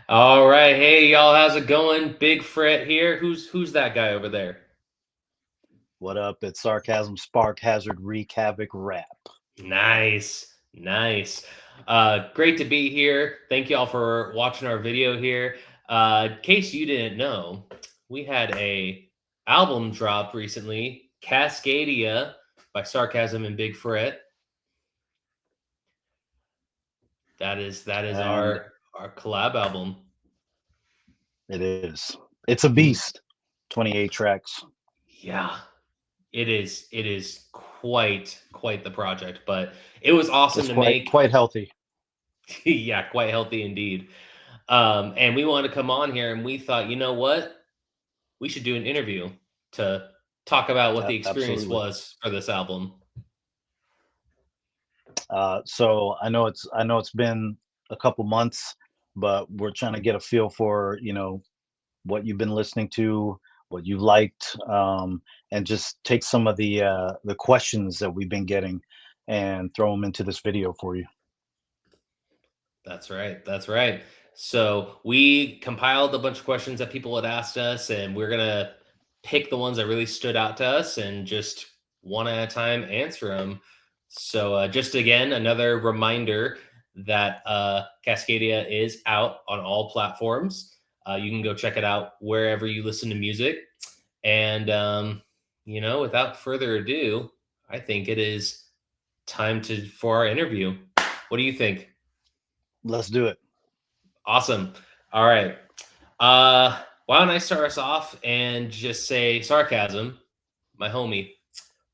All right, hey y'all, how's it going? bigFRET here. Who's that guy over there? What up? It's Sarcasm, Spark, Hazard, Wreak, Havoc, Rap. Nice, nice. Great to be here. Thank y'all for watching our video here. In case you didn't know, we had a album drop recently, Cascadia by Sarcasm and bigFRET. That is And our collab album. it is. It's a beast. 28 tracks. Yeah, it is quite the project, but it was awesome It's to quite make. quite healthy. Yeah, quite healthy indeed. And we wanted to come on here and we thought, you know what? We should do an interview to talk about what the experience Absolutely. was for this album. So I know it's been a couple months, but we're trying to get a feel for what you've been listening to, what you liked, and just take some of the questions that we've been getting and throw them into this video for you. That's right. That's right. So we compiled a bunch of questions that people had asked us, and we're gonna pick the ones that really stood out to us and just one at a time answer them. So just again, another reminder that Cascadia is out on all platforms. You can go check it out wherever you listen to music. And without further ado, I think it is time to for our interview. What do you think? Let's do it. Awesome. All right. Why don't I start us off and just say Sarcasm, my homie.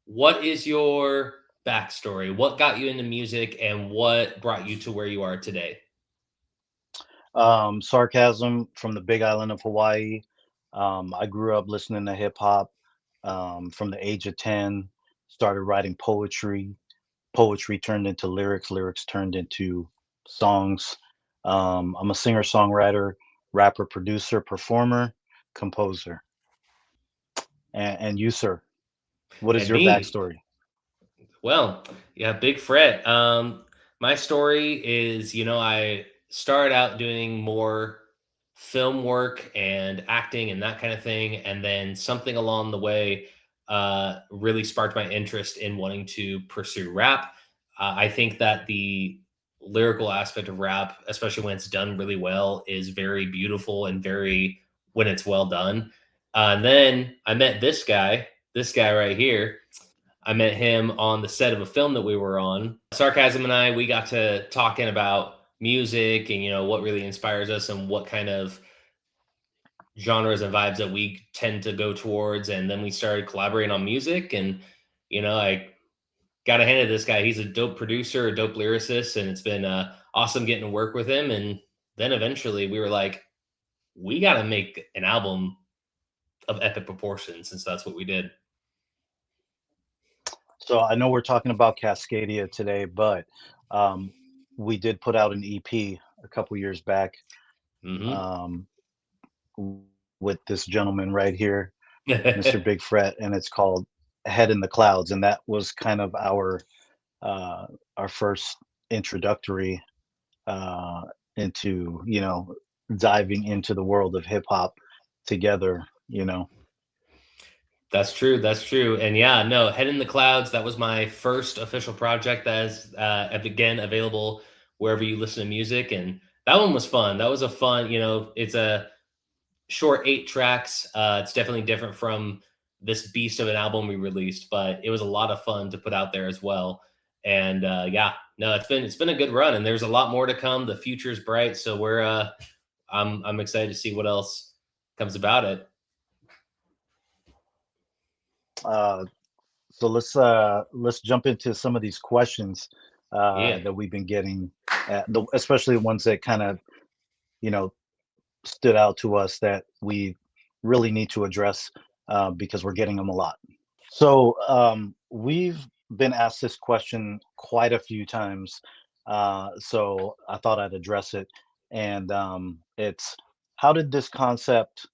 What is your backstory? What got you into music and what brought you to where you are today? Sarcasm from the Big Island of Hawaii. I grew up listening to hip hop from the age of 10, started writing poetry. Poetry turned into lyrics, lyrics turned into songs. I'm a singer songwriter, rapper, producer, performer, composer. And you, sir, what is And your me, backstory? well, yeah, bigFRET. My story is, I started out doing more film work and acting and that kind of thing, and then something along the way really sparked my interest in wanting to pursue rap. I think that the lyrical aspect of rap, especially when it's done really well, is very beautiful and very when it's well done. And then I met this guy right here. I met him on the set of a film that we were on. Sarcasm and I, we got to talking about music and what really inspires us and what kind of genres and vibes that we tend to go towards. And then we started collaborating on music. And I got to hand it to this guy. He's a dope producer, a dope lyricist, and it's been awesome getting to work with him. And then eventually we were like, we got to make an album of epic proportions, and so that's what we did. So I know we're talking about Cascadia today, but um, we did put out an EP a couple years back Hmm. um, with this gentleman right here, Mr. Big Fret, and it's called Head in the Clouds, and that was kind of uh, our first introductory uh, into diving into the world of hip hop together. That's true. That's true. And yeah, no, Head in the Clouds, that was my first official project that is again available wherever you listen to music. And that one was fun. That was a fun, it's a short 8 tracks. It's definitely different from this beast of an album we released, but it was a lot of fun to put out there as well. And yeah, no, it's been a good run, and there's a lot more to come. The future's bright, so I'm excited to see what else comes about it. uh, so let's jump into some of these questions Yeah. that we've been getting, especially the ones that kind of you know stood out to us that we really need to address because we're getting them a lot. So we've been asked this question quite a few times. So I thought I'd address it. And it's how did this concept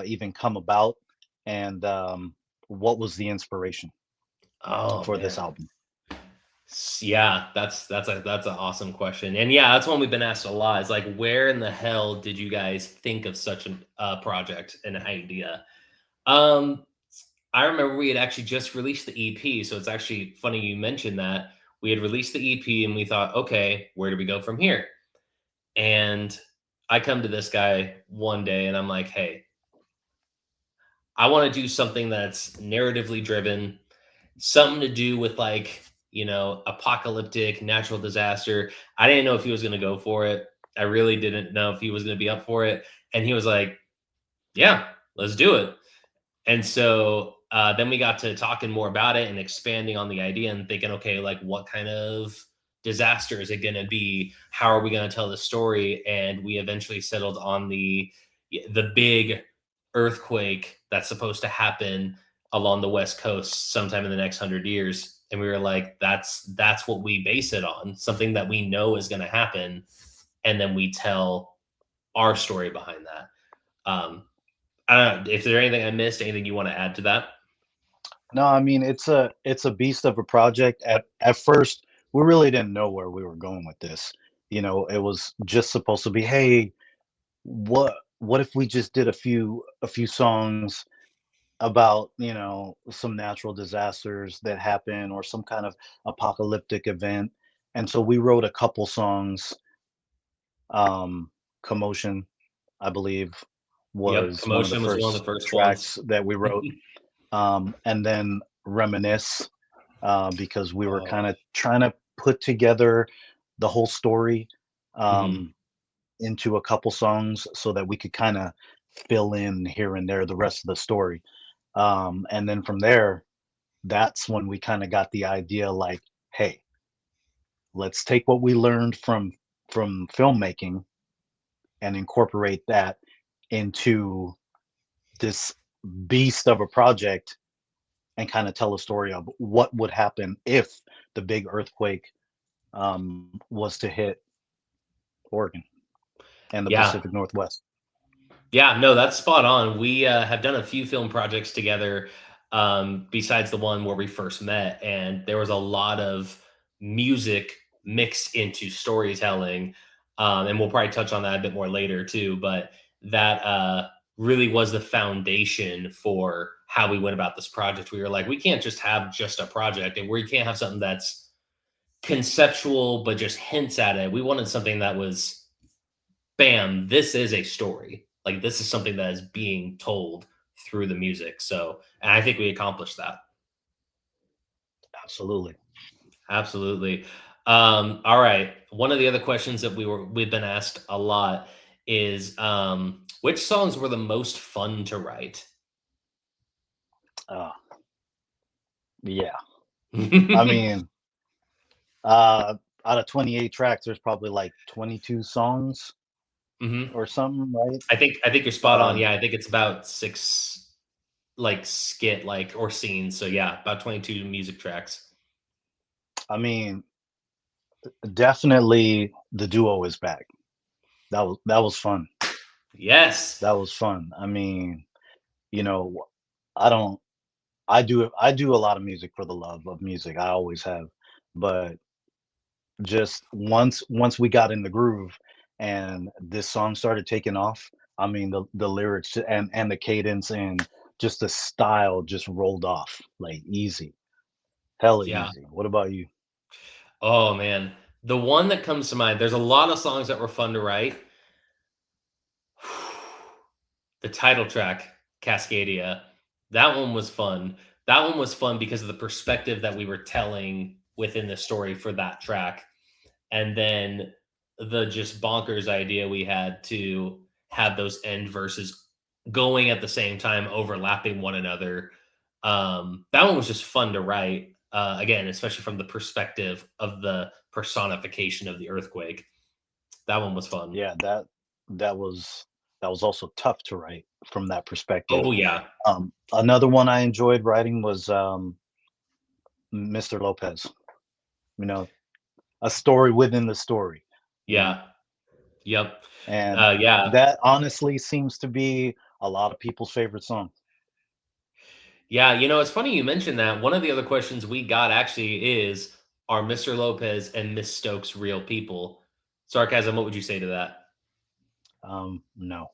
even come about? And what was the inspiration Oh for this man. album? Yeah, that's an awesome question, and yeah, that's one we've been asked a lot. Is like, where in the hell did you guys think of such a project, an idea? Um, I remember we had actually just released the EP, so it's actually funny you mentioned that. We had released the EP, and we thought, okay, where do we go from here? And I come to this guy one day, and I'm like, hey, I want to do something that's narratively driven, something to do with like, apocalyptic natural disaster. I didn't know if he was going to go for it. I really didn't know if he was going to be up for it. And he was like, yeah, let's do it. And so then we got to talking more about it and expanding on the idea and thinking, okay, like what kind of disaster is it going to be? How are we going to tell the story? And we eventually settled on the big earthquake that's supposed to happen along the West Coast sometime in the next 100 years. And we were like, that's what we base it on, something that we know is going to happen, and then we tell our story behind that. I don't know if there's anything I missed, anything you want to add to that. No, I mean it's a beast of a project. At first, we really didn't know where we were going with this. It was just supposed to be, hey, what if we just did a few songs about, some natural disasters that happen or some kind of apocalyptic event. And so we wrote a couple songs. Commotion, I believe, Yep, was one of the Commotion was one of first the first ones. tracks that we wrote. And then Reminisce, because we were kind Oh, of trying to put together the whole story mhm. um, into a couple songs so that we could kind of fill in here and there the rest of the story. And then from there, that's when we kind of got the idea like, hey, let's take what we learned from filmmaking and incorporate that into this beast of a project and kind of tell a story of what would happen if the big earthquake was to hit Oregon and the Yeah. Pacific Northwest. Yeah, no, that's spot on. We have done a few film projects together, besides the one where we first met, and there was a lot of music mixed into storytelling. And we'll probably touch on that a bit more later too. But that really was the foundation for how we went about this project. We were like, we can't just have just a project, and we can't have something that's conceptual but just hints at it. We wanted something that was, bam, this is a story. Like this is something that is being told through the music. So, and I think we accomplished that. Absolutely. Absolutely. All right. One of the other questions that we've been asked a lot is, which songs were the most fun to write? Uh, yeah. I mean, out of 28 tracks, there's probably like 22 songs Hmm. or something, right? I think you're spot on. Um, Yeah, I think it's about six like skit like or scenes. So yeah, about 22 music tracks. I mean, definitely the duo is back. That was fun. Yes. That was fun. I mean, you know, I don't I do a lot of music for the love of music. I always have. But just once we got in the groove and this song started taking off, I mean the lyrics and the cadence and just the style just rolled off like easy. Hella Yeah. easy. What about you? Oh man, the one that comes to mind. There's a lot of songs that were fun to write. The title track, Cascadia, that one was fun. That one was fun because of the perspective that we were telling within the story for that track. And then the just bonkers idea we had to have those end verses going at the same time, overlapping one another. That one was just fun to write. Again, especially from the perspective of the personification of the earthquake. That one was fun. Yeah, that was also tough to write from that perspective. Oh yeah, Another one I enjoyed writing was Mr. Lopez. You know, a story within the story, you know. yeah, yep, And yeah. that honestly seems to be a lot of people's favorite song. Yeah, it's funny you mentioned that. One of the other questions we got actually is, are Mr. Lopez and Miss Stokes real people? Sarcasm, what would you say to that? No,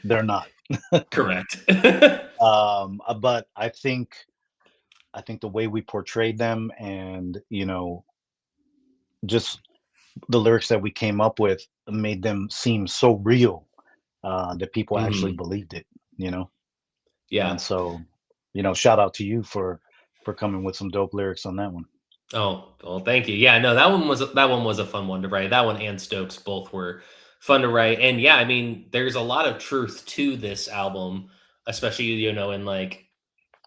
they're not. Correct. But I think the way we portrayed them, and just the lyrics that we came up with, made them seem so real, that people actually Mhm. believed it. You know, and Yeah. so, shout out to you for coming with some dope lyrics on that one. Oh, well, thank you. Yeah, no, that one was a fun one to write. That one and Stokes both were fun to write. And yeah, I mean, there's a lot of truth to this album, especially in like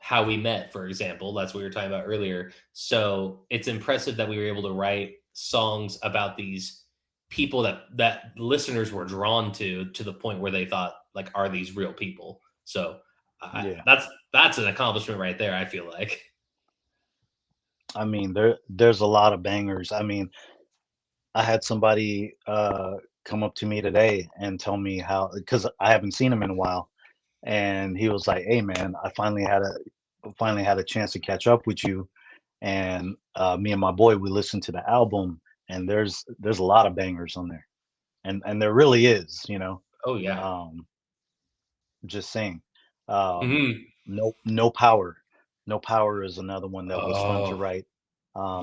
how we met, for example. That's what we were talking about earlier. So it's impressive that we were able to write songs about these people that listeners were drawn to the point where they thought, like, are these real people? So Yeah, that's an accomplishment right there, I feel like. I mean, there's a lot of bangers. I mean, I had somebody come up to me today and tell me how, because I haven't seen him in a while, and he was like, "Hey, man, I finally had a chance to catch up with you." And me and my boy, we listened to the album, and there's a lot of bangers on there, and there really is. Oh yeah. Um, just saying. Um, Hmm. no power, no power is another one that was fun to Oh, write.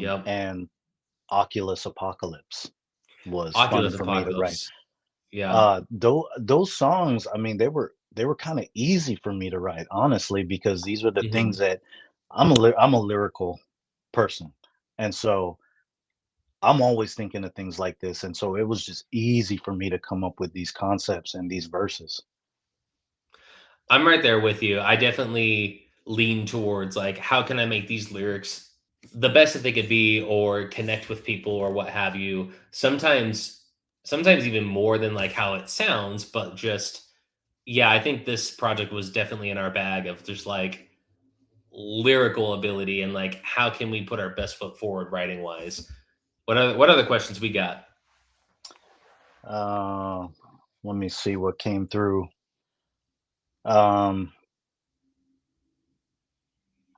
yep. And Oculus Apocalypse was fun Oculus for me to write. Apocalypse. Yeah. Those songs, I mean, they were kind of easy for me to write, honestly, because these are the things Mhm. that I'm a lyrical person, and so I'm always thinking of things like this, and so it was just easy for me to come up with these concepts and these verses. I'm right there with you. I definitely lean towards, like, how can I make these lyrics the best that they could be, or connect with people, or what have you. Sometimes even more than like how it sounds, but just yeah, I think this project was definitely in our bag of just like lyrical ability, and like how can we put our best foot forward writing wise. What other questions we got? Uh, Let me see what came through. Um,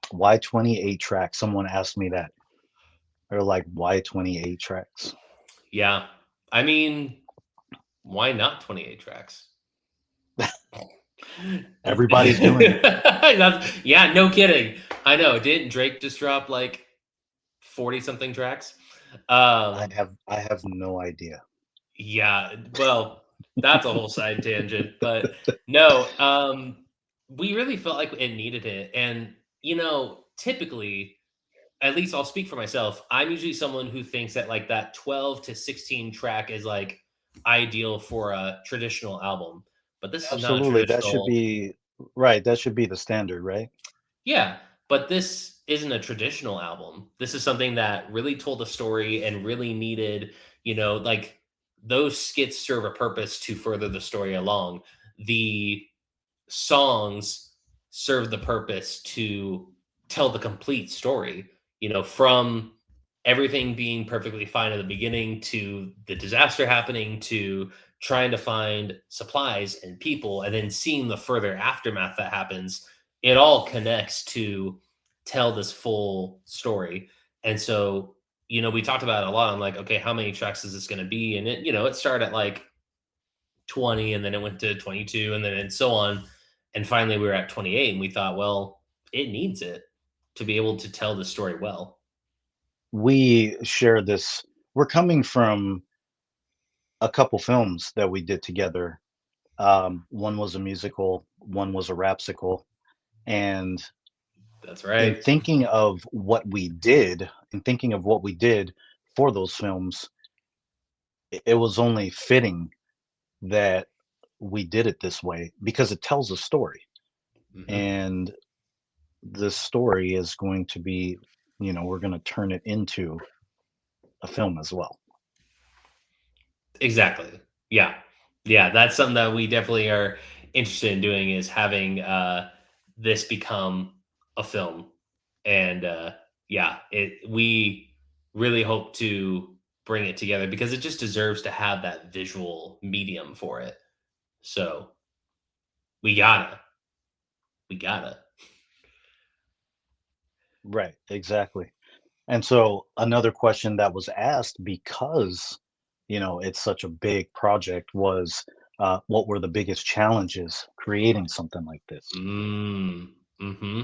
why 28 tracks? Someone asked me that. They're like, why 28 tracks? Yeah. I mean, why not 28 tracks? Everybody's doing it. Yeah, no kidding. I know. Didn't Drake just drop like 40 something tracks? I Um, have I have no idea. yeah, well, that's a whole side tangent, but no, we really felt like it needed it. And, typically, at least I'll speak for myself, I'm usually someone who thinks that like that 12 to 16 track is like ideal for a traditional album. But this is not a Absolutely, that should traditional. be right. That should be the standard, right? Yeah, but this isn't a traditional album. This is something that really told a story and really needed, like those skits serve a purpose to further the story along. The songs serve the purpose to tell the complete story, from everything being perfectly fine at the beginning to the disaster happening to trying to find supplies and people and then seeing the further aftermath that happens. It all connects to tell this full story. And so, we talked about it a lot. I'm like, okay, how many tracks is this going to be? And it started at like 20, and then it went to 22, and so on. And finally we were at 28, and we thought, well, it needs it to be able to tell the story well. We share this. We're coming from a couple films that we did together. One was a musical, one was a rapsicle, and That's in right. thinking of what we did, in thinking of what we did for those films, it was only fitting that we did it this way because it tells a story, Hmm. and this story is going to be, we're going to turn it into a film as well. Exactly. Yeah. Yeah, that's something that we definitely are interested in doing, is having this become a film. And yeah, it we really hope to bring it together because it just deserves to have that visual medium for it. So we gotta we gotta. Right, exactly. And so another question that was asked because, it's such a big project was, what were the biggest challenges creating something like this? Mm-hmm.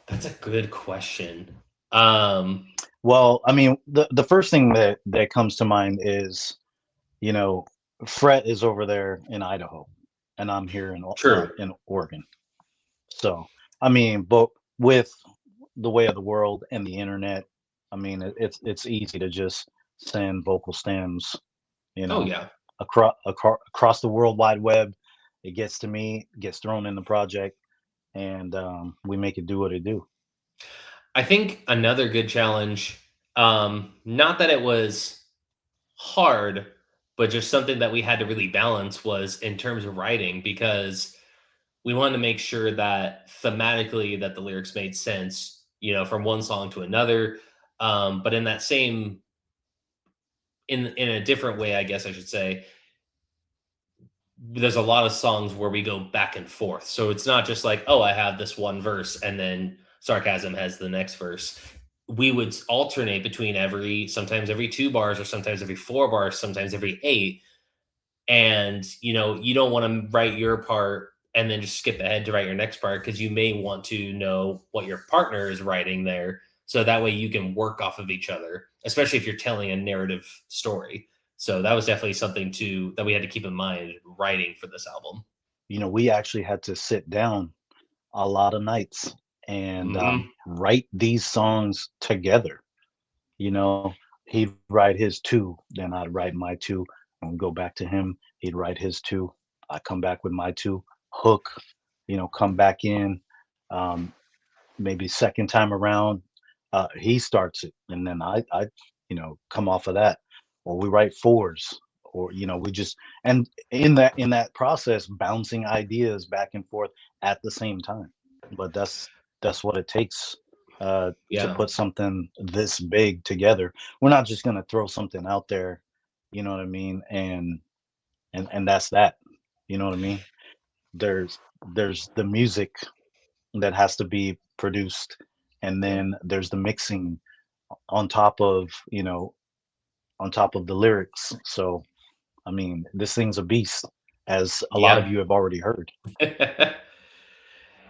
That's a good question. Um, Well, I mean, the first thing that comes to mind is, you know, Fret is over there in Idaho, and I'm here True. in Oregon. So, I mean, but with the way of the world and the internet, I mean, it's easy to just send vocal stems, you Oh know, yeah. across the world wide web. It gets to me, gets thrown in the project, and we make it do what it do. I think another good challenge, not that it was hard, but just something that we had to really balance was in terms of writing because we wanted to make sure that thematically that the lyrics made sense, from one song to another. But in that same in a different way, I guess I should say, there's a lot of songs where we go back and forth. So it's not just like, oh, I have this one verse and then Sarcasm has the next verse. We would alternate between sometimes every 2 bars or sometimes every 4 bars, sometimes every eight. And, you don't want to write your part and then just skip ahead to write your next part because you may want to know what your partner is writing there. So that way you can work off of each other, especially if you're telling a narrative story. So that was definitely something that we had to keep in mind writing for this album. We actually had to sit down a lot of nights and Hmm. write these songs together. You know, he'd write his two, then I'd write my two, and go back to him. He'd write his two. I come back with my two. Hook, come back in. Um, Maybe second time around, he starts it, and then I come off of that, or we write fours, or we just and in that process, bouncing ideas back and forth at the same time. But that's what it takes to Yeah. put something this big together. We're not just gonna throw something out there, you know what I mean, and that's that. You know what I mean? There's the music that has to be produced, and Yep. then there's the mixing on top of on top of the lyrics. So I mean, this thing's a beast, as a lot of Yeah. you have already heard.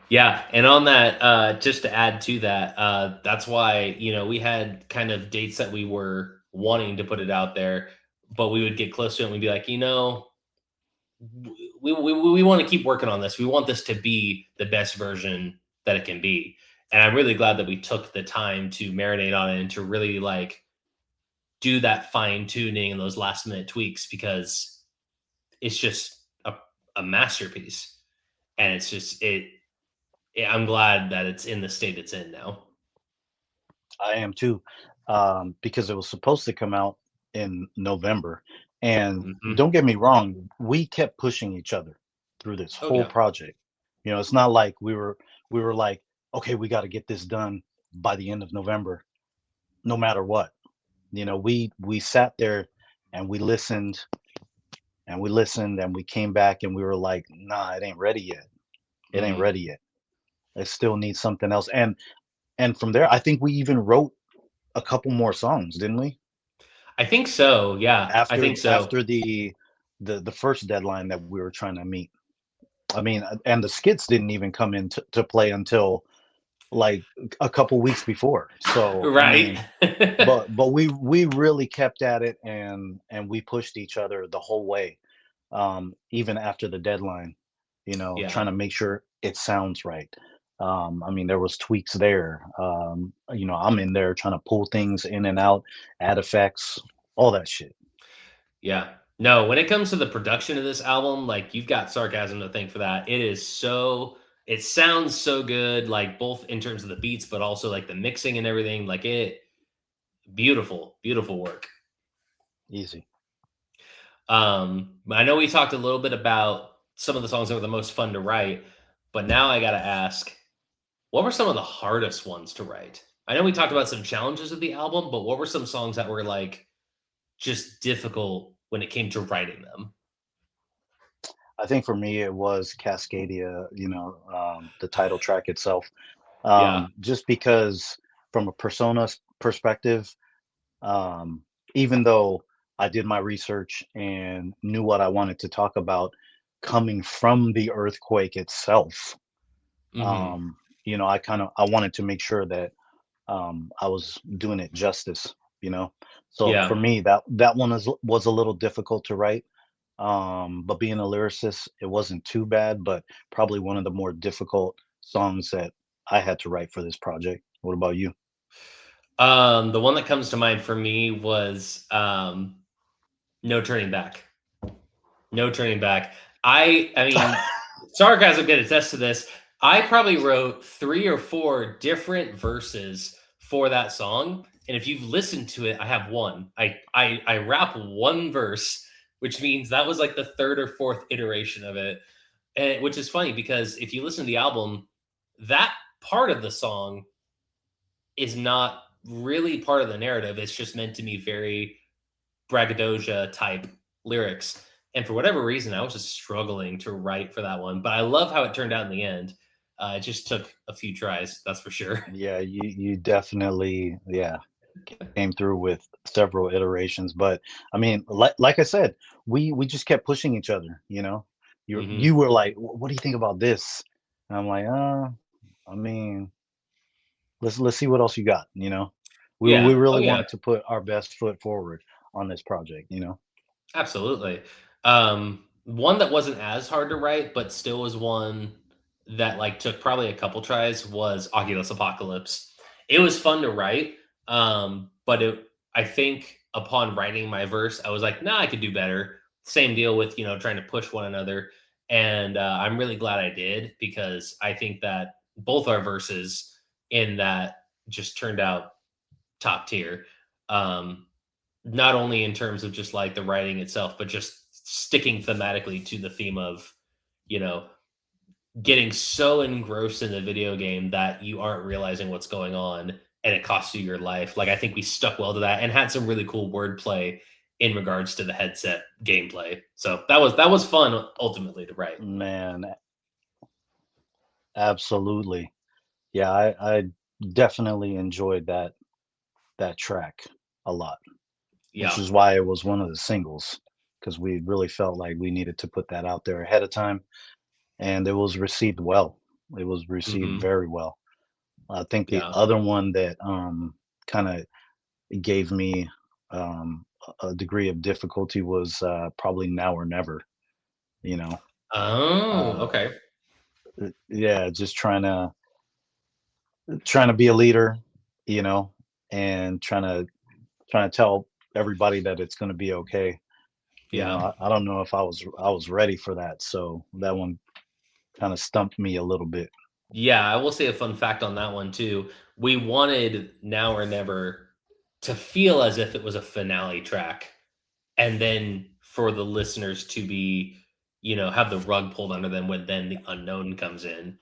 Yeah, and on that, just to add to that, that's why we had kind of dates that we were wanting to put it out there, but we would get close to it and we'd be like, we want to keep working on this. We want this to be the best version that it can be, and I'm really glad that we took the time to marinate on it and to really like do that fine tuning and those last minute tweaks because it's just a masterpiece, and it's just it yeah, I'm glad that it's in the state it's in now. I am too, because it was supposed to come out in November. And Mhm. don't get me wrong, we kept pushing each other through this Oh, whole yeah. project. It's not like we were like, okay, we got to get this done by the end of November, no matter what. We sat there and we listened and we listened and we came back and we were like, nah, it ain't ready yet. It ain't Mm. ready yet. It still needs something else. And from there, I think we even wrote a couple more songs, didn't we? I think so, yeah, I After think so. after the first deadline that we were trying to meet. I mean, and the skits didn't even come into to play until like a couple weeks before. So I Right? mean, but we really kept at it, and we pushed each other the whole way, even after the deadline, Yeah, trying to make sure it sounds right. I mean, there was tweaks there. I'm in there trying to pull things in and out, add effects, all that shit. yeah. No, when it comes to the production of this album, like, you've got Sarcasm to thank for that. It sounds so good, like, both in terms of the beats, but also, like, the mixing and everything, like, beautiful, beautiful work. Easy. I know we talked a little bit about some of the songs that were the most fun to write, but now I gotta ask, what were some of the hardest ones to write? I know we talked about some challenges of the album, but what were some songs that were like just difficult when it came to writing them? I think for me it was Cascadia, the title track itself. Yeah. Just because from a persona perspective, um, even though I did my research and knew what I wanted to talk about coming from the earthquake itself, Mhm. um, I wanted to make sure that I was doing it justice, you know. So for Yeah. me, that one was a little difficult to write. But being a lyricist, it wasn't too bad, but probably one of the more difficult songs that I had to write for this project. What about you? The one that comes to mind for me was, No Turning Back. No Turning Back. I mean, Sarcasm can attest to this. I probably wrote 3 or 4 different verses for that song, and if you've listened to it, I have 1. I rap 1 verse, which means that was, like, the 3rd or 4th iteration of it, and which is funny because if you listen to the album, that part of the song is not really part of the narrative, it's just meant to be very braggadocio type lyrics. And for whatever reason, I was just struggling to write for that one. But I love how it turned out in the end. It just took a few tries, that's for sure. Yeah, you definitely, yeah, came through with several iterations. But I mean, like I said, we just kept pushing each other. You Hmm. were like, What do you think about this?" And I'm like, I mean, let's see what else you got." We Yeah. Oh, really yeah. wanted to put our best foot forward on this project. Absolutely. One that wasn't as hard to write, but still was one that like took probably a couple tries was Oculus Apocalypse. It was fun to write, but I think upon writing my verse, I was like, nah, I could do better. Same deal with trying to push one another, and I'm really glad I did because I think that both our verses in that just turned out top tier. Um, Not only in terms of just like the writing itself, but just sticking thematically to the theme of, you know, getting so engrossed in the video game that you aren't realizing what's going on and it costs you your life. Like I think we stuck well to that and had some really cool wordplay in regards to the headset gameplay. So that was fun ultimately to write. Man, absolutely. Yeah, I definitely enjoyed that track a lot, which Yeah. is why it was one of the singles, because we really felt like we needed to put that out there ahead of time, and it was received well. It was received Hmm. very well. I think the Yeah. other one that kind of gave me a degree of difficulty was probably Now or Never. You know, Oh, uh, okay. yeah, just trying to be a leader, you know, and trying to tell everybody that it's going to be okay. Yeah. I don't know if I was ready for that, so that one kind of stumped me a little bit. Yeah, I will say a fun fact on that one too. We wanted Now or Never to feel as if it was a finale track, and then for the listeners to be, have the rug pulled under them when then the unknown comes in.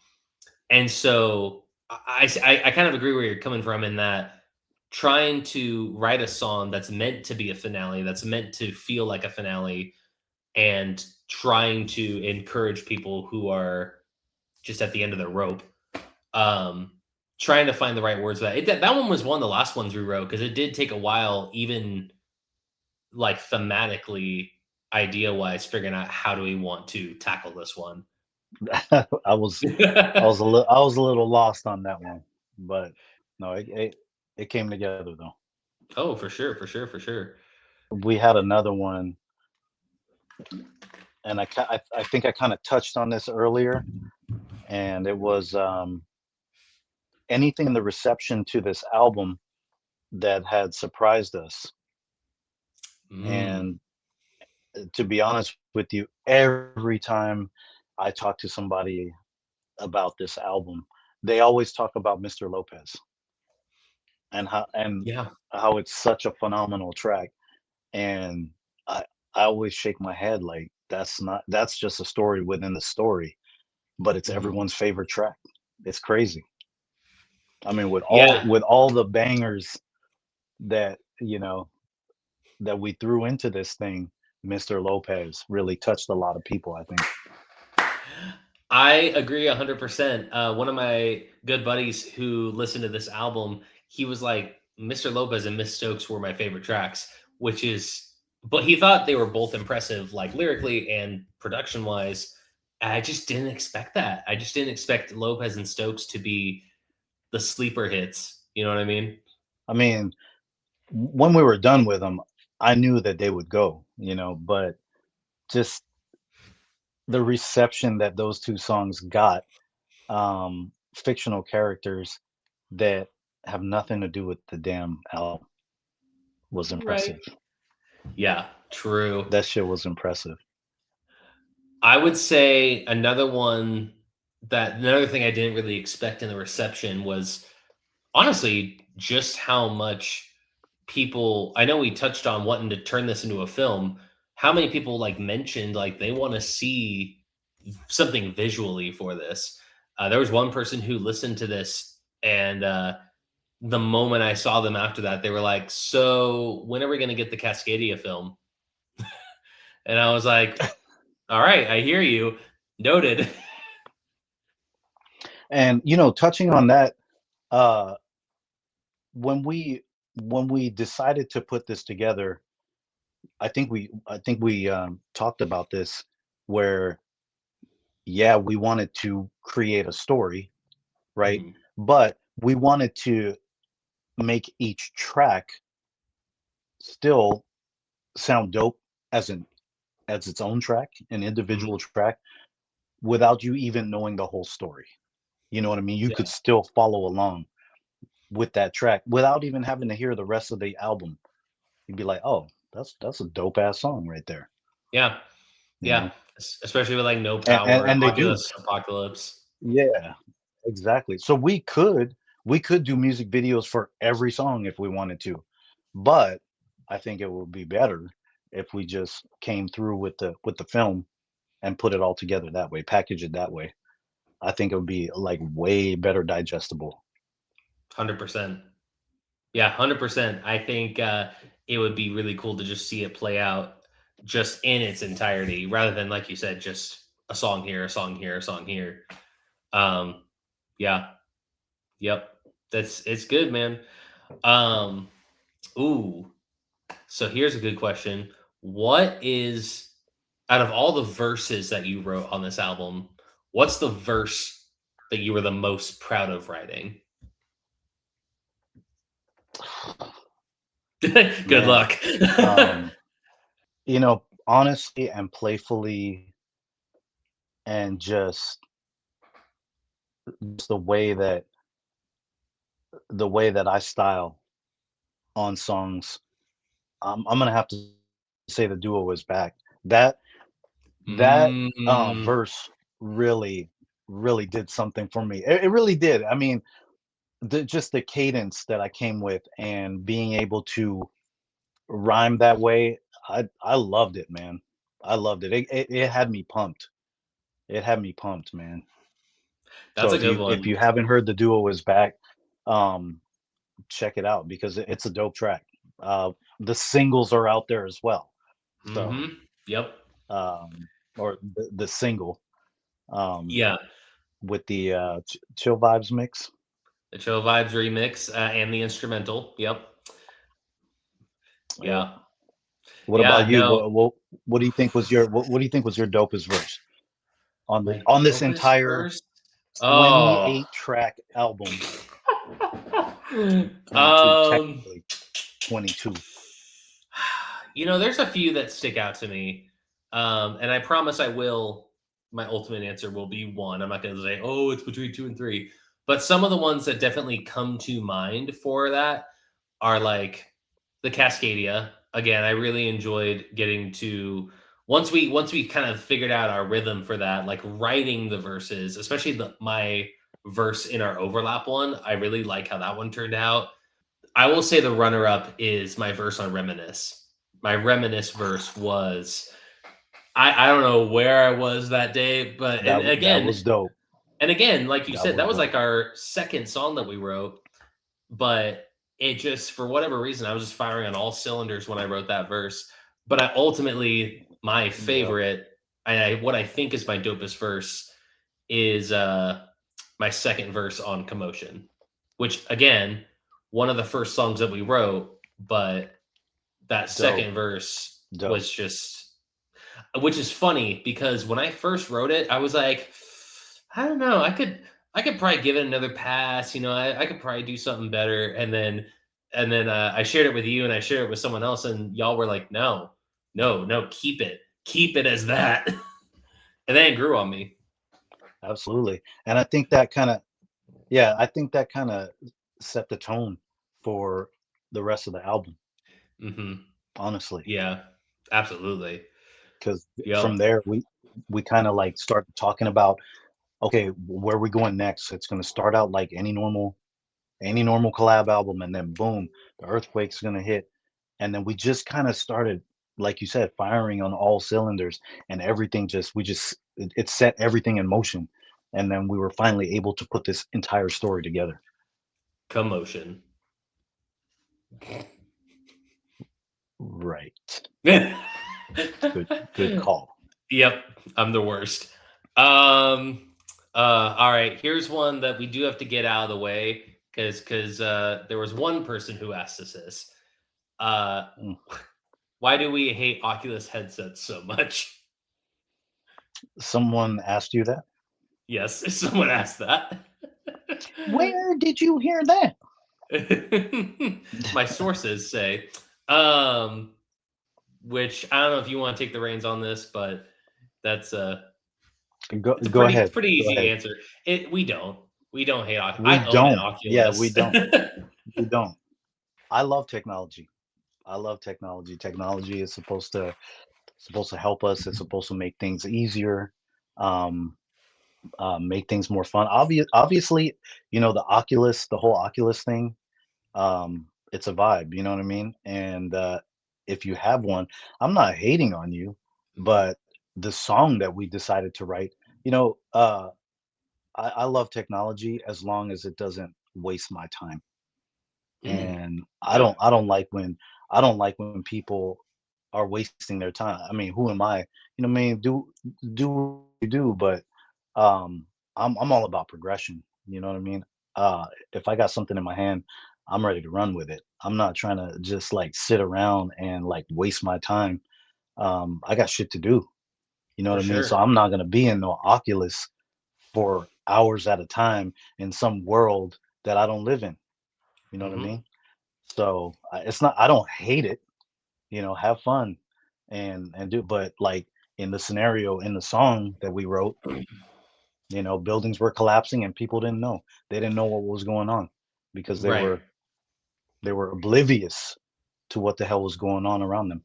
And so I kind of agree where you're coming from in that trying to write a song that's meant to be a finale, that's meant to feel like a finale, and trying to encourage people who are just at the end of the rope, um, trying to find the right words for that. That one was one of the last ones we wrote because it did take a while, even like thematically, idea wise, figuring out how do we want to tackle this one. I was I was a little lost on that one, but no, it came together though. Oh, for sure, for sure, for sure. We had another one, and I think I kind of touched on this earlier, and it was anything in the reception to this album that had surprised us. Mm, And to be honest with you, every time I talk to somebody about this album, they always talk about Mr. Lopez and yeah. how it's such a phenomenal track. And I I always shake my head like that's just a story within the story, but it's Mhm. everyone's favorite track. It's crazy. I mean, Yeah. with all the bangers that that we threw into this thing, Mr. Lopez really touched a lot of people, I think. I agree 100%. One of my good buddies who listened to this album, he was like, Mr. Lopez and Miss Stokes were my favorite tracks, which is, but he thought they were both impressive, like lyrically and production wise. I just didn't expect that. I just didn't expect Lopez and Stokes to be the sleeper hits. You know what I mean? I mean, when we were done with them, I knew that they would go, but just the reception that those two songs got, fictional characters that have nothing to do with the damn album was Right. impressive. Yeah, true. That shit was impressive. I would say another thing I didn't really expect in the reception was honestly just how much people, I know we touched on wanting to turn this into a film, how many people like mentioned like they want to see something visually for this. There was one person who listened to this, and the moment I saw them after that, they were like, so when are we going to get the Cascadia film? And I was like, all right, I hear you. Noted. And touching on that, uh, when we decided to put this together, I think we talked about this, where yeah, we wanted to create a story, right? Mhm. But we wanted to make each track still sound dope as its own track, an Mhm. individual track, without you even knowing the whole story. You know what I mean? You could Yeah. still follow along with that track without even having to hear the rest of the album. You'd be like, "Oh, that's a dope ass song right there." Yeah. You Yeah. know? Especially with like No And Power, they do. Oculus Apocalypse. Yeah, exactly. So we could do music videos for every song if we wanted to, but I think it would be better if we just came through with the film and put it all together that way, package it that way. I think it would be like way better digestible. 100%. Yeah, 100%. I think it would be really cool to just see it play out just in its entirety rather than, like you said, just a song here, a song here, a song here. Um, yeah. Yep. It's good, man. Um, ooh. So here's a good question. What is, out of all the verses that you wrote on this album, what's the verse that you were the most proud of writing? Good Man, luck. um, honestly and playfully, and just the way that I style on songs, I'm gonna have to say the duo is back. That Mm, verse really, really did something for me. It really did. I mean, just the cadence that I came with and being able to rhyme that way, I loved it, man. I loved it. It had me pumped. It had me pumped, man. that's So a if good you one. haven't heard the duo is back, um, check it out because it's a dope track. The singles are out there as well. So, Mhm. Yep. um, or the single, um, Yeah. with the chill vibes mix. The Chill Vibes remix, and the instrumental. Yep. Yep. Yeah. What about Yeah, you? no, What do you think was what do you think was your dopest verse my on this dopest entire verse? Oh. 28 track album? 22, Um, technically 22. there's a few that stick out to me, and I promise I will. My ultimate answer will be one. I'm not going to say, oh, it's between two and three, but some of the ones that definitely come to mind for that are like the Cascadia. Again, I really enjoyed getting to, once we kind of figured out our rhythm for that, like writing the verses, especially my verse in our overlap one. I really like how that one turned out. I will say the runner up is my verse on Reminisce. My Reminisce verse was, I don't know where I was that day, but That was dope. and again, like you That said, was that was dope. like our second song that we wrote, but it just, for whatever reason, I was just firing on all cylinders when I wrote that verse. but I ultimately my Yeah, favorite, and what I think is my dopest verse is my second verse on Commotion, which again, one of the first songs that we wrote, but that dope, second verse dope. was just, which is funny because when I first wrote it, I was like, I don't know, I could probably give it another pass, I could probably do something better, and then I shared it with you, and I shared it with someone else, and y'all were like, no, no, no, keep it as that, and then it grew on me. Absolutely. And I think that kind of, yeah, I think that kind of set the tone for the rest of the album, Hmm. honestly. Yeah, absolutely. Because from Yep. there, we kind of like started talking about, okay, where are we going next? It's going to start out like any normal collab album, and then boom, the earthquake's going to hit, and then we just kind of started, like you said, firing on all cylinders, and everything just we just it set everything in motion, and then we were finally able to put this entire story together. Commotion. Right. Yep, Good call. I'm the worst. Um, all right, here's one that we do have to get out of the way because there was one person who asked us this. Uh, Mm. why do we hate Oculus headsets so much? Someone asked you that? Yes, someone asked that. Where did you hear that? My sources say, um, which I don't know if you want to take the reins on this, but that's Go it's a go pretty ahead. easy Go ahead. answer. We don't hate We I own an don't. Yeah, we Oculus. don't. We don't. I love technology. I love technology. Technology is supposed to help us. It's supposed to make things easier, um, make things more fun. Obviously, the Oculus, the whole Oculus thing, it's a vibe. You know what I mean? And if you have one, I'm not hating on you, but the song that we decided to write, you know, uh, I love technology as long as it doesn't waste my time. Mm, And yep, I don't like when people are wasting their time. I mean, who am I? You know what I mean? Do what you do, but I'm all about progression. You know what I mean? If I got something in my hand, I'm ready to run with it. I'm not trying to just like sit around and like waste my time. I got shit to do. You know for what I mean? So sure. I'm not gonna be in no Oculus for hours at a time in some world that I don't live in. You know what I Hmm. mean? So it's not. I don't hate it. Have fun and do. But like in the scenario in the song that we wrote, buildings were collapsing and people didn't know. They didn't know what was going on because they Right. were they were oblivious to what the hell was going on around them.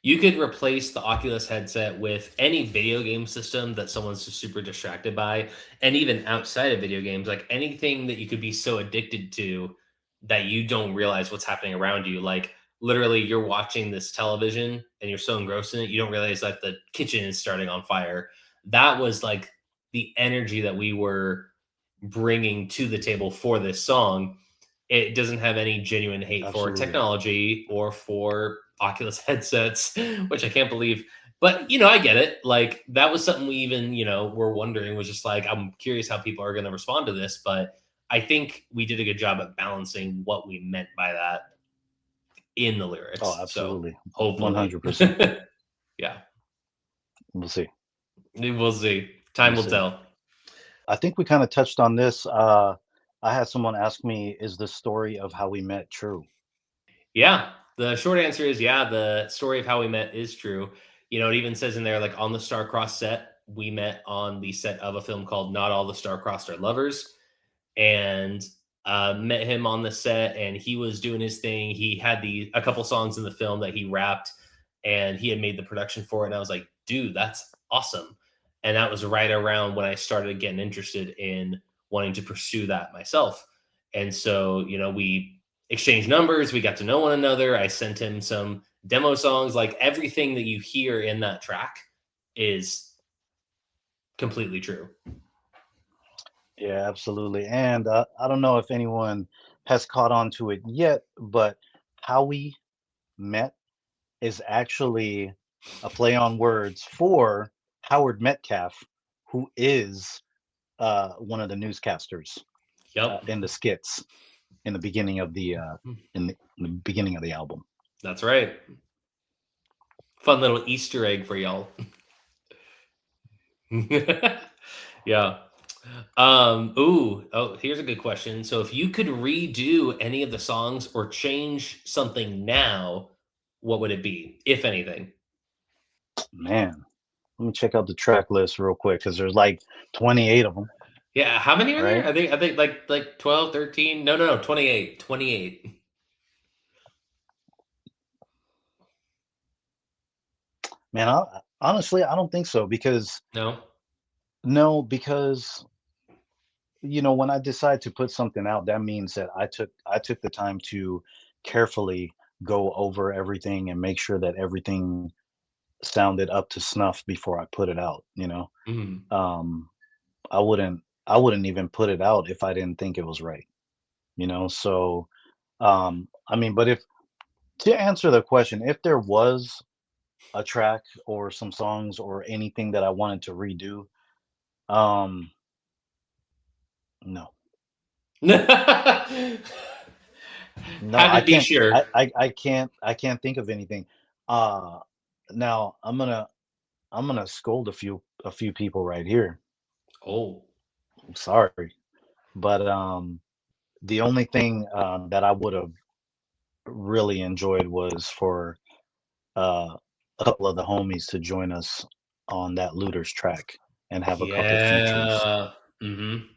You could replace the Oculus headset with any video game system that someone's just super distracted by, and even outside of video games, like anything that you could be so addicted to that you don't realize what's happening around you. Like literally, you're watching this television and you're so engrossed in it, you don't realize that the kitchen is starting on fire. That was like the energy that we were bringing to the table for this song. It doesn't have any genuine hate for Absolutely. technology or for Oculus headsets, which I can't believe. But I get it. Like that was something we even were wondering, was just like, I'm curious how people are going to respond to this. But I think we did a good job at balancing what we meant by that in the Oh, lyrics. So absolutely. hopefully, 100%. yeah, We'll see. we'll see. Time We'll will see. tell. I think we kind of touched on this. I had someone ask me, "Is the story of how we met true?" Yeah. The short answer is yeah, the story of how we met is true. It even says in there, like on the Star-Crossed set, we met on the set of a film called Not All the Star-Crossed Are Lovers. And met him on the set, and he was doing his thing. He had a couple songs in the film that he rapped, and he had made the production for it. And I was like, dude, that's awesome. And that was right around when I started getting interested in wanting to pursue that myself. And so, we exchanged numbers, we got to know one another. I sent him some demo songs. Like everything that you hear in that track is completely true. Yeah, absolutely. And I don't know if anyone has caught on to it yet, but how we met is actually a play on words for Howard Metcalf, who is one of the newscasters Yep. in the skits in the beginning of the in the beginning of the album. That's right. Fun little Easter egg for y'all. Yeah. Here's a good question. So if you could redo any of the songs or change something now, what would it be, if anything? Man, let me check out the track list real quick because there's like 28 of them, Yeah, how many are there? right? I think like 12, 13. No, no, no, 28. 28. Man, honestly, I don't think so because No? no, because when I decide to put something out, that means that I took the time to carefully go over everything and make sure that everything sounded up to snuff before I put it out, you know? Mhm. Um, I wouldn't even put it out if I didn't think it was right, you know? So, I mean, but if to answer the question, if there was a track or some songs or anything that I wanted to redo, um, no. No, Had I to be can't. sure. I can't think of anything. Uh Now I'm gonna scold a few people right here. Oh, I'm sorry, but the only thing that I would have really enjoyed was for uh, a couple of the homies to join us on that Looters track and have a couple features. yeah. Mhm.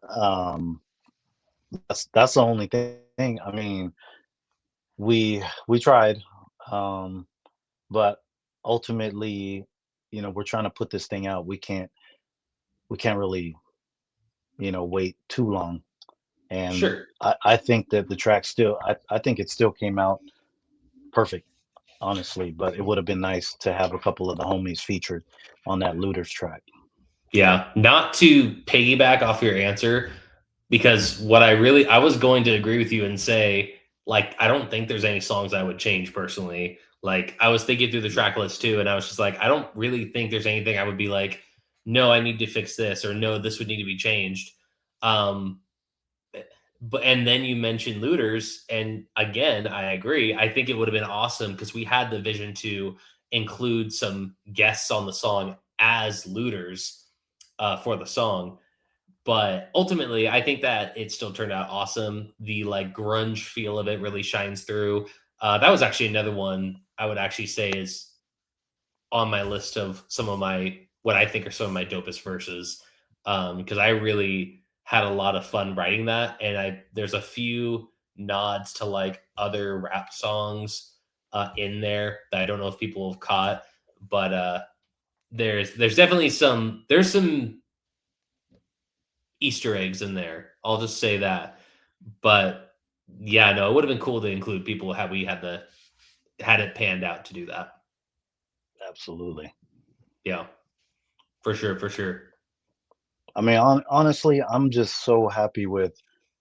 Um, that's the only thing. I mean, we tried, um, but ultimately, we're trying to put this thing out. We can't really, wait too long. And Sure. I think that the track still, I think it still came out perfect, honestly. But it would have been nice to have a couple of the homies featured on that Looters track. Yeah, not to piggyback off your answer, because what I was going to agree with you and say, like, I don't think there's any songs I would change personally. Like, I was thinking through the Yeah, track list too, and I was just like, I don't really think there's anything I would be like, no, I need to fix this, or no, this would need to be changed. Um, but and then you mentioned looters, and again, I agree. I think it would have been awesome because we had the vision to include some guests on the song as looters for the song. But ultimately, I think that it still turned out awesome. The like grunge feel of it really shines through. That was actually another one I would actually say is on my list of some of my what I think are some of my dopest verses. Because I really had a lot of fun writing that, and I there's a few nods to like other rap songs in there that I don't know if people have caught, but there's definitely some Easter eggs in there. I'll just say that. But yeah, no, it would have been cool to include people had we had it panned out to do that. absolutely. Yeah, for sure, for sure. I mean, honestly, I'm just so happy with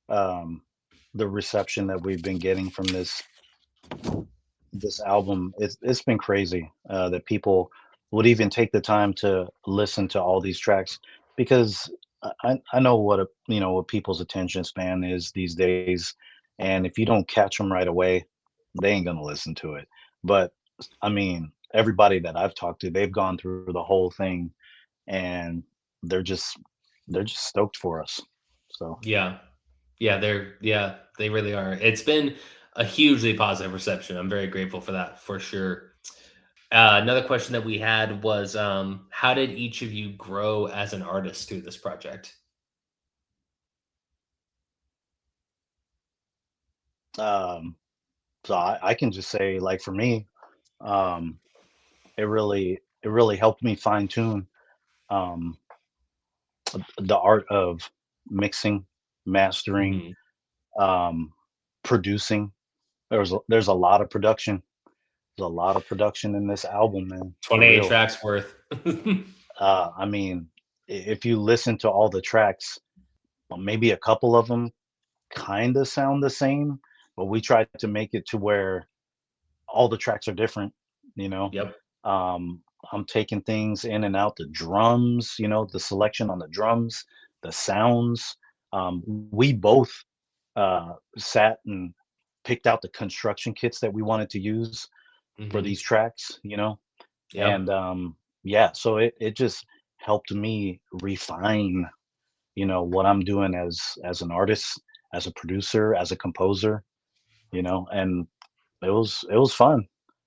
um, the reception that we've been getting from this album. It's been crazy that people would even take the time to listen to all these tracks because I know what people's attention span is these days, and if you don't catch them right away, they ain't gonna listen to it. But I mean, everybody that I've talked to, they've gone through the whole thing, and they're just they're just stoked for us. So Yeah. Yeah, they really are. It's been a hugely positive reception. I'm very grateful for that, for sure. Another question that we had was, how did each of you grow as an artist through this project? um, so I can just say, like for me, um, it really helped me fine tune um, the art of mixing, mastering, Mhm. um, producing. There's a lot of production. There's a lot of production in this album, man, for 28 real. tracks worth. I mean, if you listen to all the tracks, well, maybe a couple of them kind of sound the same, but we tried to make it to where all the tracks are different. you know. Yep. Um, I'm taking things in and out, the drums, the selection on the drums, the sounds. We both sat and picked out the construction kits that we wanted to use for Hmm. these tracks, Yep. and yeah, so it just helped me refine, what I'm doing as an artist, as a producer, as a composer, and it was fun.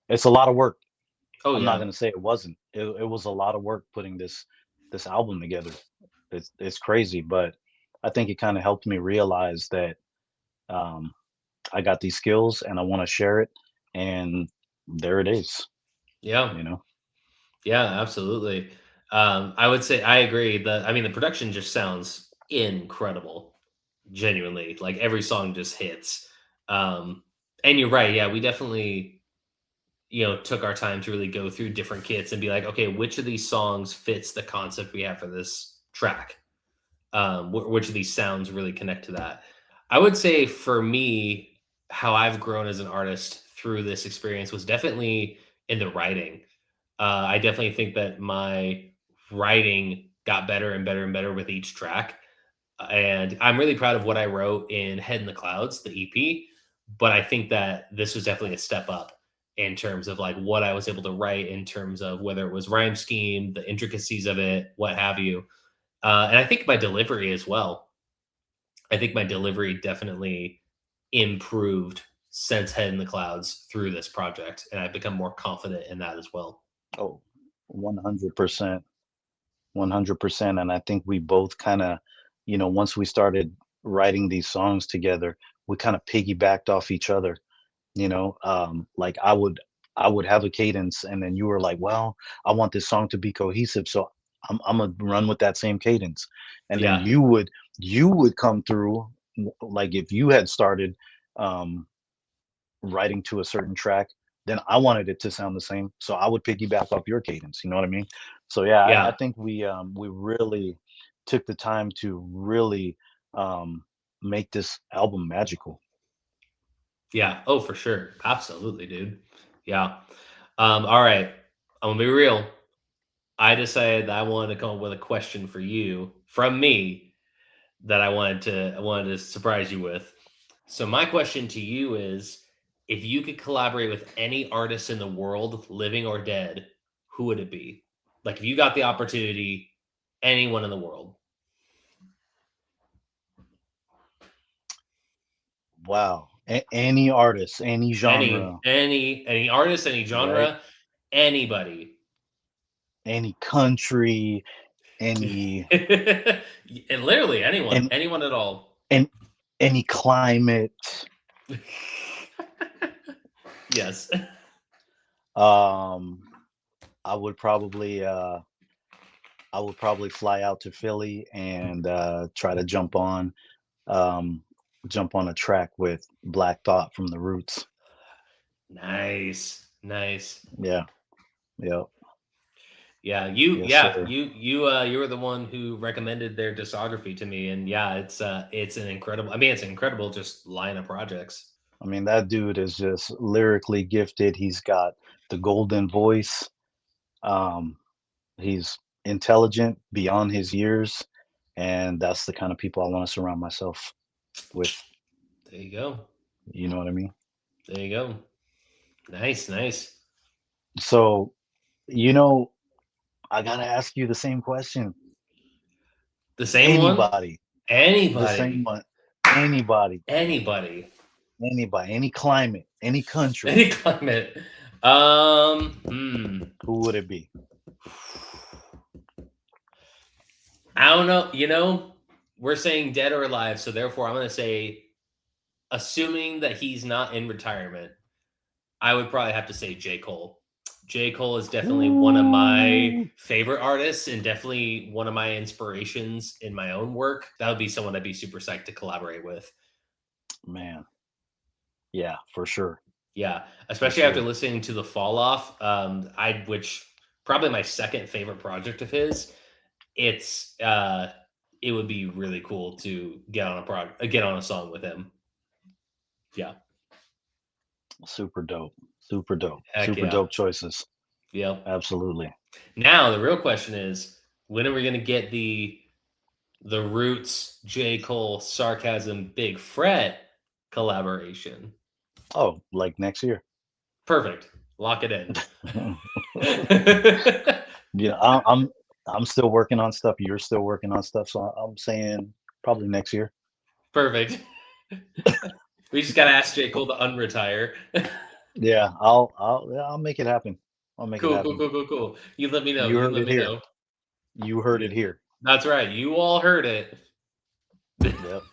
It's a lot of work. Oh I'm not yeah. gonna say it wasn't. It was a lot of work putting this album together. It's crazy, but I think it kind of helped me realize that um, I got these skills and I want to share it, and there it is. Yeah. You know. Yeah, absolutely. I would say I agree. I mean, the production just sounds incredible. Genuinely, like every song just hits. Um, and you're right. Yeah, we definitely, took our time to really go through different kits and be like, okay, which of these songs fits the concept we have for this track? Which of these sounds really connect to that? I would say for me, how I've grown as an artist through this experience was definitely in the writing. I definitely think that my writing got better and better and better with each track. And I'm really proud of what I wrote in Head in the Clouds, the EP. But I think that this was definitely a step up in terms of like what I was able to write in terms of whether it was rhyme scheme, the intricacies of it, what have you. And I think my delivery as well. I think my delivery definitely improved since Head in the Clouds through this project. And I've become more confident in that as well. Oh, 100%. 100%. And I think we both kind of, once we started writing these songs together, we kind of piggybacked off each other. Like I would have a cadence, and then you were like, well, I want this song to be cohesive, so I'm gonna run with that same cadence. And then Yeah. you would come through, like if you had started um writing to a certain track, then I wanted it to sound the same, so I would piggyback off your cadence, you know what I mean? So yeah, I Yeah. think we really took the time to really um make this album magical. Yeah. Oh, for sure. Absolutely, dude. Yeah. All right. I'm gonna be real. I decided that I wanted to come up with a question for you from me that I wanted to surprise you with. So my question to you is if you could collaborate with any artist in the world, living or dead, who would it be? Like if you got the opportunity, anyone in the world. Wow. Any artist, any Any genre, any artist, any right? genre, anybody. Any country, any And literally anyone, and anyone at all. and any climate. Yes. Um, I would probably fly out to Philly and try to um jump on a track with Black Thought from the Roots. Nice. Nice. Yeah. Yeah. Yes, sir. You were the one who recommended their discography to me, and yeah, it's an incredible, I mean, it's an incredible just line of projects. I mean, that dude is just lyrically gifted. He's got the golden voice. Um, he's intelligent beyond his years, and that's the kind of people I want to surround myself with. There you go. You know what I mean? There you go. Nice, nice. So, you know, I gotta ask you the same question. The same one? Anybody, the same Anybody. one. Anybody, Anybody. anybody, any climate, any country. Any climate. Hmm. Who would it be? I don't know. We're saying dead or alive, so therefore I'm gonna say, assuming that he's not in retirement, I would probably have to say J. Cole. J. Cole is definitely one of my Ooh, favorite artists and definitely one of my inspirations in my own work. That would be someone I'd be super psyched to collaborate with. man. Yeah, for sure. Yeah, For especially after sure. listening to the Fall Off, which probably my second favorite project of his. It's it would be really cool to get on a song with him. Yeah, Super dope. Heck super yeah. dope choices. Yep. Absolutely. Now the real question is, when are we gonna get the Roots, J. Cole, Sarcasm, Big Fret collaboration? Oh, like next year. Perfect. Lock it in. Yeah, I'm still working on stuff. You're still working on stuff, so I'm saying probably next year. Perfect. We just gotta ask J. Cole to unretire. Yeah, yeah, I'll make it happen. I'll make it Cool, cool, happen. cool, cool, cool. You let me know. You You heard let it me here. know. You heard Yeah, it here. that's right. You all heard it. Yep.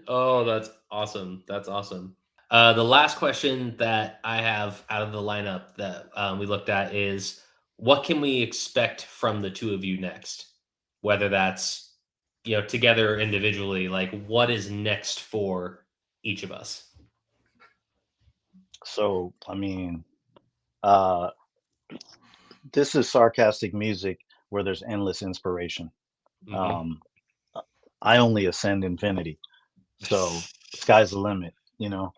Oh, that's awesome. That's awesome. The last question that I have out of the lineup that we looked at is, what can we expect from the two of you next? Whether that's, together or individually, like what is next for each of us? So, I mean, uh, this is sarcastic music where there's endless inspiration. Hmm. Um, I only ascend infinity. So sky's the limit, you know.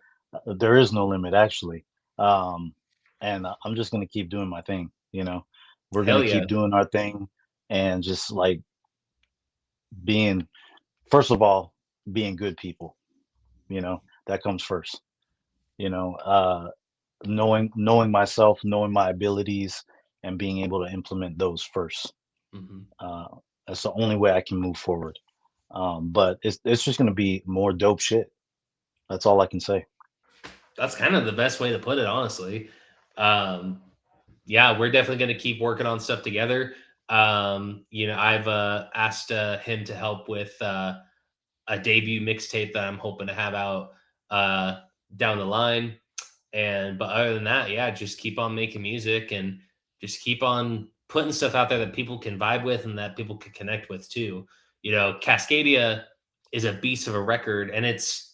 There is no limit actually. Um, and I'm just gonna keep doing my thing, you know. We're Hell gonna yeah. keep doing our thing and just like being, first of all, being good people, you know, that comes first, you know, knowing myself, knowing my abilities and being able to implement those first. Hmm. Uh, that's the only way I can move forward. But it's just gonna be more dope shit. That's all I can say. That's kind of the best way to put it, honestly. Um, yeah, we're definitely going to keep working on stuff together. I've asked him to help with a debut mixtape that I'm hoping to have out uh, down the line. But other than that, yeah, just keep on making music and just keep on putting stuff out there that people can vibe with and that people can connect with too. Cascadia is a beast of a record, and it's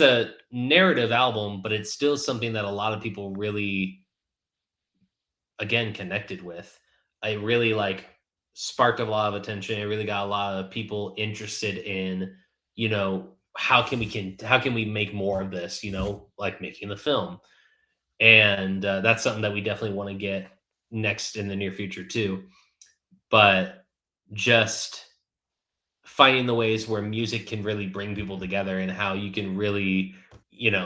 a narrative album, but it's still something that a lot of people really, again, connected with. It really like sparked a lot of attention. It really got a lot of people interested in, how can we make more of this, like making the film. And that's something that we definitely want to get next in the near future too. But just finding the ways where music can really bring people together and how you can really,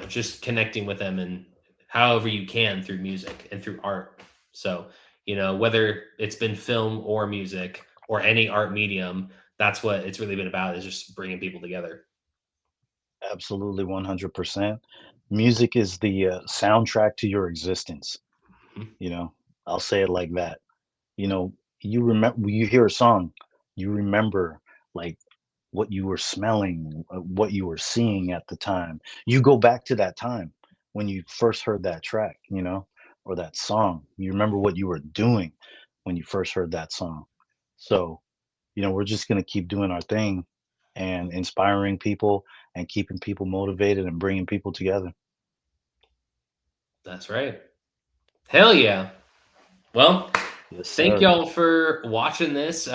just connecting with them and however you can through music and through art. So, whether it's been film or music or any art medium, that's what it's really been about, is just bringing people together. Absolutely, 100%. Music is the soundtrack to your existence. Mhm. You know, I'll say it like that. You know, you remember you hear a song, you remember like what you were smelling, what you were seeing at the time. You go back to that time when you first heard that track, you know, or that song. You remember what you were doing when you first heard that song. So, you know, we're just going to keep doing our thing and inspiring people and keeping people motivated and bringing people together. That's right. Hell yeah. Well, Yes, thank sir. y'all for watching this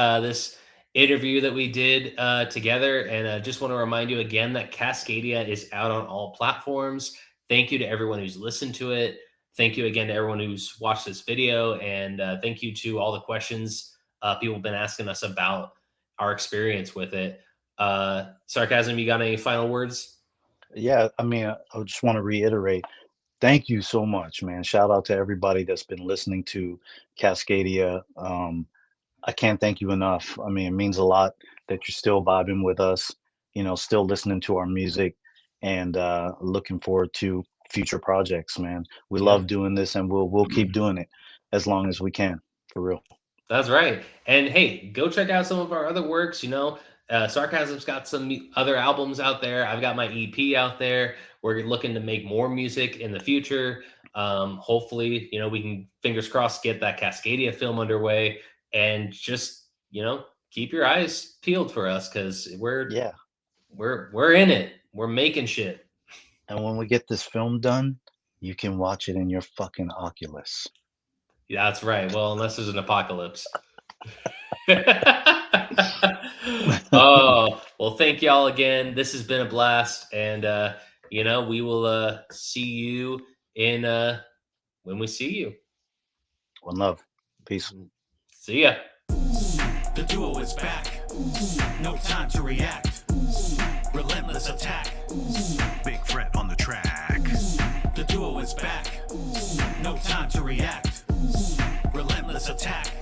interview that we did together. And I just want to remind you again that Cascadia is out on all platforms. Thank you to everyone who's listened to it. Thank you again to everyone who's watched this video. And thank you to all the questions people have been asking us about our experience with it. Sarcasm, you got any final words? Yeah, I mean, I just want to reiterate, thank you so much, man. Shout out to everybody that's been listening to Cascadia. I can't thank you enough. I mean, it means a lot that you're still vibing with us, you know, still listening to our music and looking forward to future projects, man. We Yeah. love doing this and we'll keep doing it as long as we can, for real. That's right. And hey, go check out some of our other works. Sarcasm's got some other albums out there. I've got my EP out there. We're looking to make more music in the future. Hopefully, we can, fingers crossed, get that Cascadia film underway, and just, keep your eyes peeled for us, because we're Yeah. we're we're in it. We're making shit. And when we get this film done, you can watch it in your fucking Oculus. That's right. Well, unless there's an apocalypse. Oh, well, thank y'all again. This has been a blast. And, we will see you in when we see you. One love. Peace. See ya. The duo is back. No time to react. Relentless attack. bigFRET on the track. The duo is back. No time to react. Relentless attack.